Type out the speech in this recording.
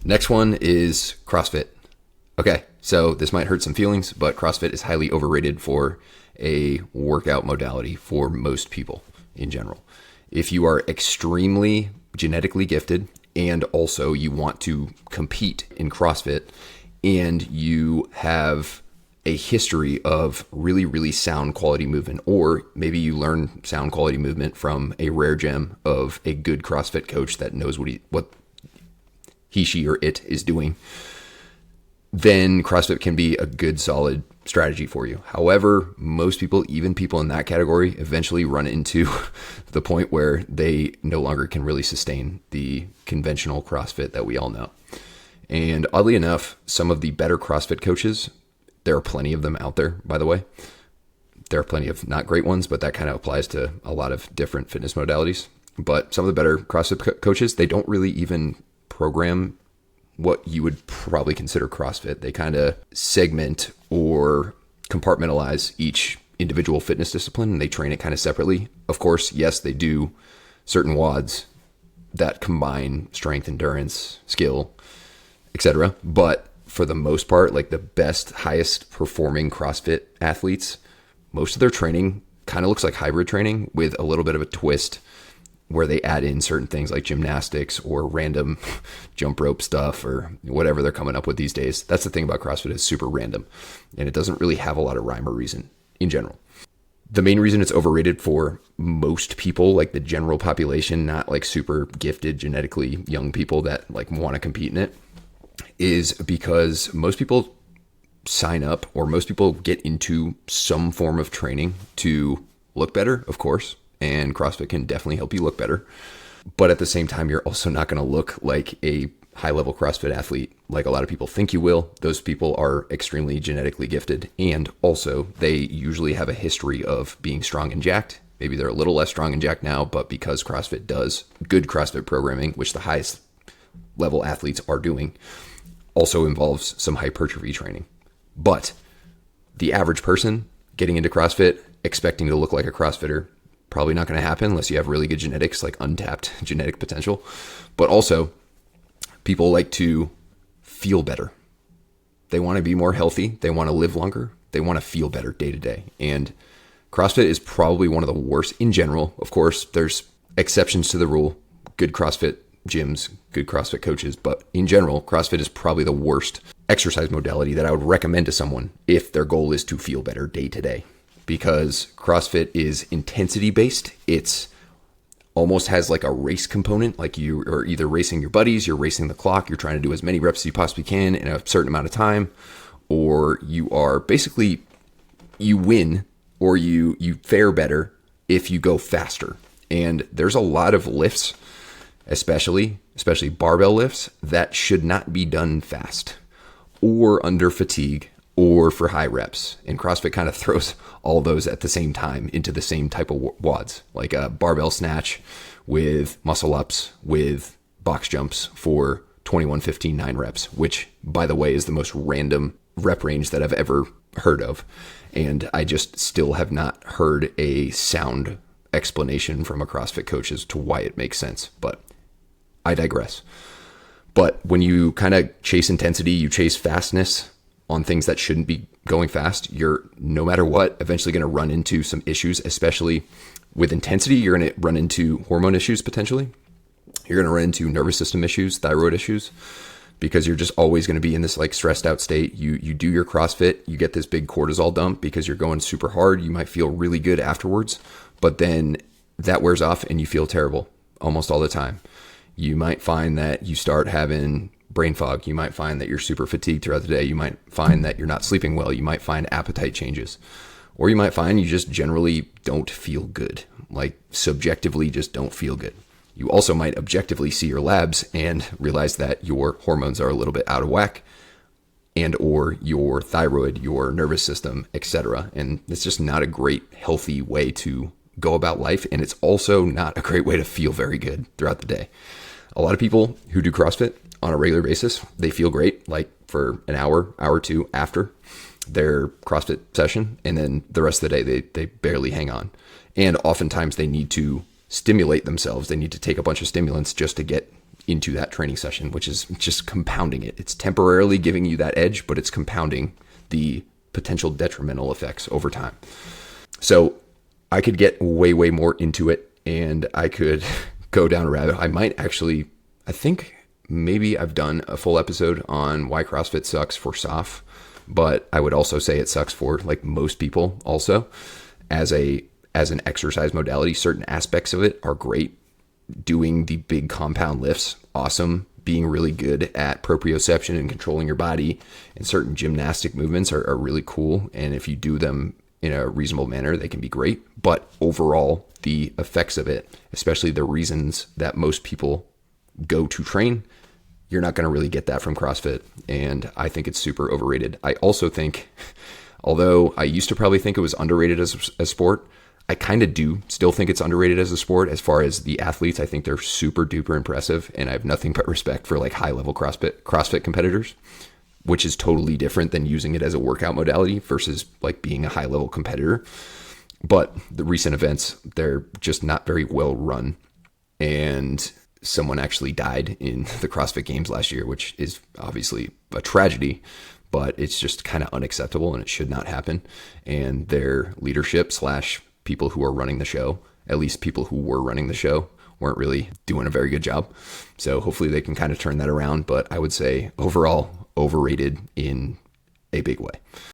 Next one is CrossFit. Okay, so this might hurt some feelings, but CrossFit is highly overrated for a workout modality for most people in general. If you are extremely genetically gifted and also you want to compete in CrossFit and you have a history of really, really sound quality movement, or maybe you learn sound quality movement from a rare gem of a good CrossFit coach that knows what he, she, or it is doing, then CrossFit can be a good, solid strategy for you. However, most people, even people in that category, eventually run into the point where they no longer can really sustain the conventional CrossFit that we all know. And oddly enough, some of the better CrossFit coaches, there are plenty of them out there, by the way. There are plenty of not great ones, but that kind of applies to a lot of different fitness modalities. But some of the better CrossFit coaches, they don't really even program what you would probably consider CrossFit. They kind of segment or compartmentalize each individual fitness discipline, and they train it kind of separately. Of course, yes, they do certain WODs that combine strength, endurance, skill, etc. But for the most part, like the best, highest performing CrossFit athletes, most of their training kind of looks like hybrid training with a little bit of a twist where they add in certain things like gymnastics or random jump rope stuff or whatever they're coming up with these days. That's the thing about CrossFit, is super random, and it doesn't really have a lot of rhyme or reason in general. The main reason it's overrated for most people, like the general population, not like super gifted genetically young people that like want to compete in it, is because most people sign up, or most people get into some form of training to look better, of course. And CrossFit can definitely help you look better. But at the same time, you're also not going to look like a high-level CrossFit athlete like a lot of people think you will. Those people are extremely genetically gifted. And also, they usually have a history of being strong and jacked. Maybe they're a little less strong and jacked now, but because CrossFit does good CrossFit programming, which the highest level athletes are doing, also involves some hypertrophy training. But the average person getting into CrossFit, expecting to look like a CrossFitter, probably not going to happen unless you have really good genetics, like untapped genetic potential. But also, people like to feel better. They want to be more healthy. They want to live longer. They want to feel better day to day. And CrossFit is probably one of the worst in general. Of course, there's exceptions to the rule. Good CrossFit gyms, good CrossFit coaches. But in general, CrossFit is probably the worst exercise modality that I would recommend to someone if their goal is to feel better day to day. Because CrossFit is intensity based. It's almost has like a race component. Like you are either racing your buddies, you're racing the clock, you're trying to do as many reps as you possibly can in a certain amount of time, or you are basically, you win or you fare better if you go faster. And there's a lot of lifts, especially barbell lifts, that should not be done fast or under fatigue or for high reps. And CrossFit kind of throws all those at the same time into the same type of WODs, like a barbell snatch with muscle ups with box jumps for 21, 15, 9 reps, which, by the way, is the most random rep range that I've ever heard of. And I just still have not heard a sound explanation from a CrossFit coach as to why it makes sense, but I digress. But when you kind of chase intensity, you chase fastness on things that shouldn't be going fast, you're, no matter what, eventually going to run into some issues, especially with intensity. You're going to run into hormone issues potentially. You're going to run into nervous system issues, thyroid issues, because you're just always going to be in this like stressed out state. You do your CrossFit, you get this big cortisol dump because you're going super hard. You might feel really good afterwards, but then that wears off and you feel terrible almost all the time. You might find that you start having brain fog. You might find that you're super fatigued throughout the day. You might find that you're not sleeping well. You might find appetite changes, or you might find you just generally don't feel good, like subjectively just don't feel good. You also might objectively see your labs and realize that your hormones are a little bit out of whack, and or your thyroid, your nervous system, etc. And it's just not a great, healthy way to go about life. And it's also not a great way to feel very good throughout the day. A lot of people who do CrossFit on a regular basis, they feel great, like for an hour or two after their CrossFit session. And then the rest of the day, they barely hang on. And oftentimes they need to stimulate themselves. They need to take a bunch of stimulants just to get into that training session, which is just compounding it. It's temporarily giving you that edge, but it's compounding the potential detrimental effects over time. So I could get way, way more into it, and I could go down a rabbit. I think maybe I've done a full episode on why CrossFit sucks for SOF, but I would also say it sucks for like most people also. As an exercise modality, certain aspects of it are great. Doing the big compound lifts, awesome. Being really good at proprioception and controlling your body and certain gymnastic movements are really cool. And if you do them in a reasonable manner, they can be great. But overall, the effects of it, especially the reasons that most people go to train, you're not going to really get that from CrossFit. And I think it's super overrated. I also think, although I used to probably think it was underrated as a sport, I kind of do still think it's underrated as a sport. As far as the athletes, I think they're super duper impressive, and I have nothing but respect for like high level CrossFit competitors, which is totally different than using it as a workout modality versus like being a high level competitor. But the recent events, they're just not very well run, and someone actually died in the CrossFit Games last year, which is obviously a tragedy, but it's just kind of unacceptable and it should not happen. And their leadership / people who are running the show, at least people who were running the show, weren't really doing a very good job. So hopefully they can kind of turn that around. But I would say overall overrated in a big way.